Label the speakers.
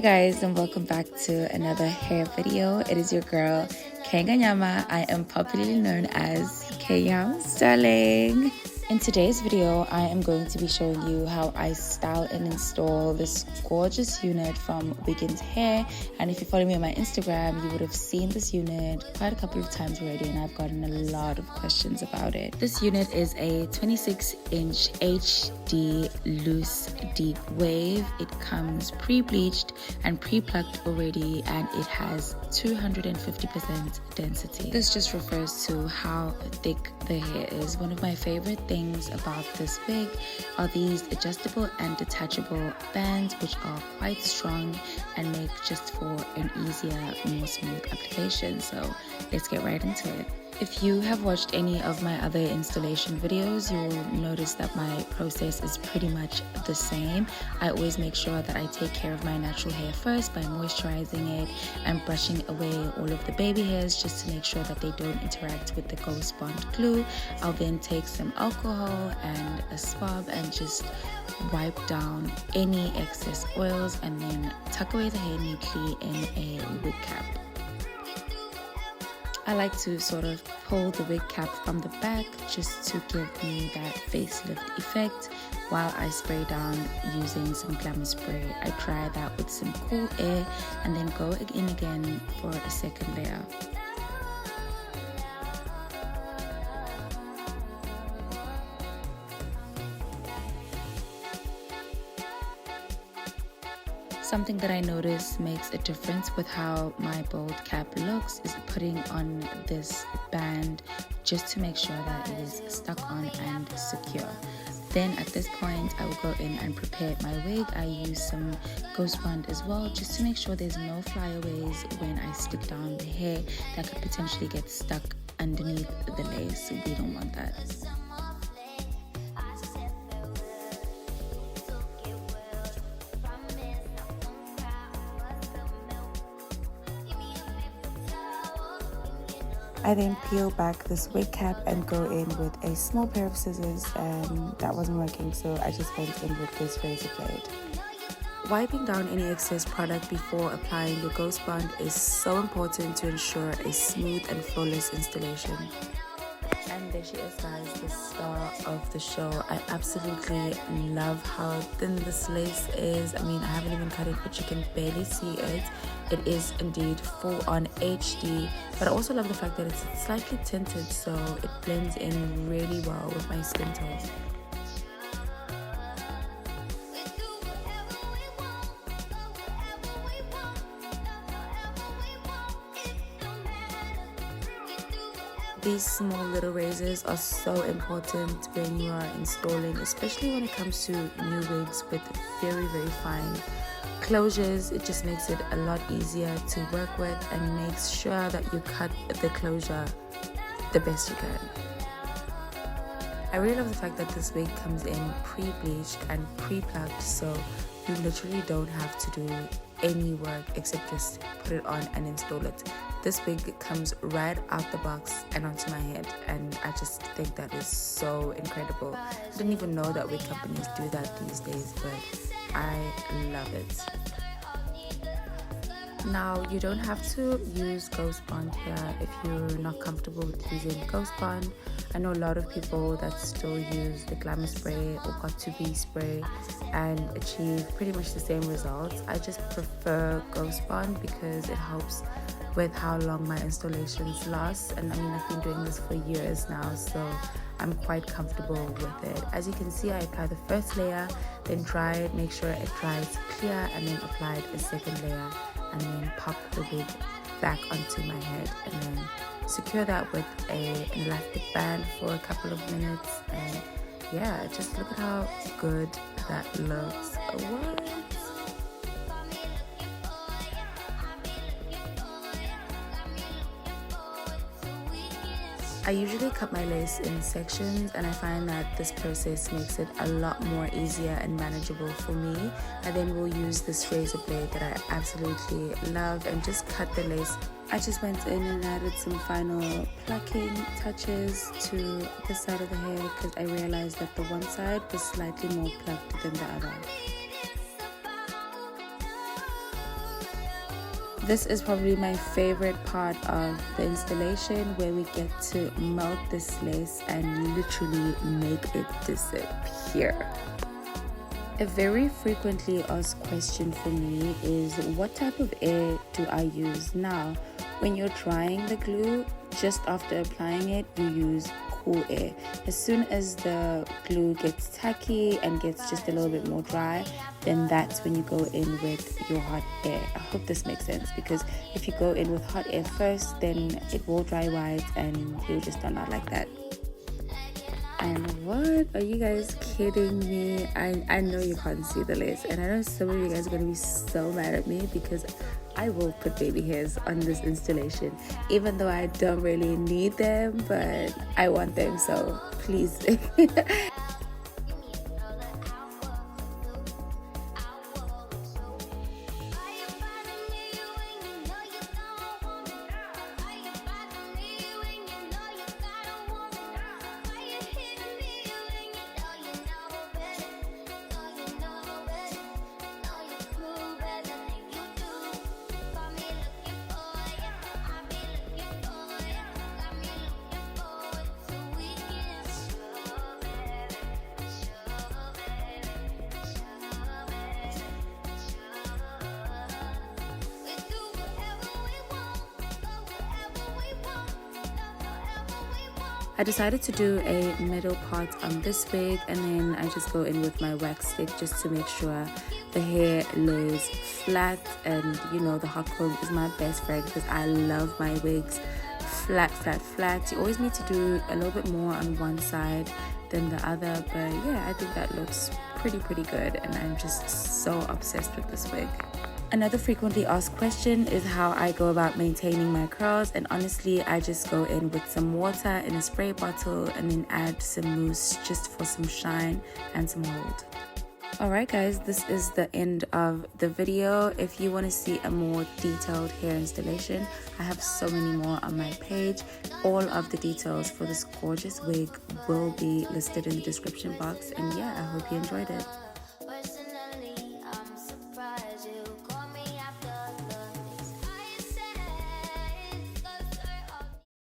Speaker 1: Hey guys, and welcome back to another hair video. It is your girl Kenganyama. I am popularly known as Kenyam's darling. In today's video, I am going to be showing you how I style and install this gorgeous unit from Wiggins Hair. And if you follow me on my Instagram, you would have seen this unit quite a couple of times already, and I've gotten a lot of questions about it. This unit is a 26-inch HD loose deep wave. It comes pre-bleached and pre-plucked already, and it has 250% density. This just refers to how thick the hair is. One of my favorite things about this wig are these adjustable and detachable bands, which are quite strong and make just for an easier, more smooth application. So let's get right into it. If you have watched any of my other installation videos, you will notice that my process is pretty much the same. I always make sure that I take care of my natural hair first by moisturizing it and brushing away all of the baby hairs just to make sure that they don't interact with the Ghost Bond glue. I'll then take some alcohol and a swab and just wipe down any excess oils and then tuck away the hair neatly in a wig cap. I like to sort of pull the wig cap from the back just to give me that facelift effect while I spray down using some glamour spray. I try that with some cool air and then go in again for a second layer. Something that I notice makes a difference with how my bold cap looks is putting on this band just to make sure that it is stuck on and secure. Then at this point, I will go in and prepare my wig. I use some Ghost Bond as well just to make sure there's no flyaways when I stick down the hair that could potentially get stuck underneath the lace. So we don't want that. I then peel back this wig cap and go in with a small pair of scissors, and that wasn't working, so I just went in with this razor blade. Wiping down any excess product before applying your Ghost Bond is so important to ensure a smooth and flawless installation. And there she is, guys, the star of the show. I absolutely love how thin this lace is. I mean, I haven't even cut it, but you can barely see it. It is indeed full on HD, but I also love the fact that it's slightly tinted, so it blends in really well with my skin tone. These small little razors are so important when you are installing, especially when it comes to new wigs with very, very fine closures. It just makes it a lot easier to work with and makes sure that you cut the closure the best you can. I really love the fact that this wig comes in pre-bleached and pre-plucked, so you literally don't have to do any work except just put it on and install it. This wig comes right out the box and onto my head, and I just think that is so incredible. I didn't even know that wig companies do that these days, but I love it. Now, you don't have to use Ghost Bond here if you're not comfortable with using Ghost Bond. I know a lot of people that still use the glamour spray or got2b spray and achieve pretty much the same results. I just prefer Ghost Bond because it helps with how long my installations last, and I mean, I've been doing this for years now, so I'm quite comfortable with it. As you can see, I apply the first layer, then dry it, make sure it dries clear, and then applied a second layer, and then pop the wig back onto my head, and then secure that with an elastic band for a couple of minutes. And yeah, just look at how good that looks. What? I usually cut my lace in sections, and I find that this process makes it a lot more easier and manageable for me. I then will use this razor blade that I absolutely love and just cut the lace. I just went in and added some final plucking touches to the side of the hair because I realized that the one side was slightly more plucked than the other. This is probably my favorite part of the installation, where we get to melt this lace and literally make it disappear. A very frequently asked question for me is, what type of air do I use? Now, when you're drying the glue, just after applying it, you use cool air. As soon as the glue gets tacky and gets just a little bit more dry, then that's when you go in with your hot air. I hope this makes sense, because if you go in with hot air first, then it will dry white and you'll just turn out like that. And what? Are you guys kidding me? I know you can't see the lace, and I know some of you guys are going to be so mad at me, because I will put baby hairs on this installation, even though I don't really need them, but I want them, so please. I decided to do a middle part on this wig, and then I just go in with my wax stick just to make sure the hair lays flat. And you know, the hot comb is my best friend, because I love my wigs flat, flat, flat. You always need to do a little bit more on one side than the other, but yeah, I think that looks pretty good, and I'm just so obsessed with this wig. Another frequently asked question is how I go about maintaining my curls, and honestly, I just go in with some water in a spray bottle and then add some mousse just for some shine and some hold. Alright guys, this is the end of the video. If you want to see a more detailed hair installation, I have so many more on my page. All of the details for this gorgeous wig will be listed in the description box, and yeah, I hope you enjoyed it.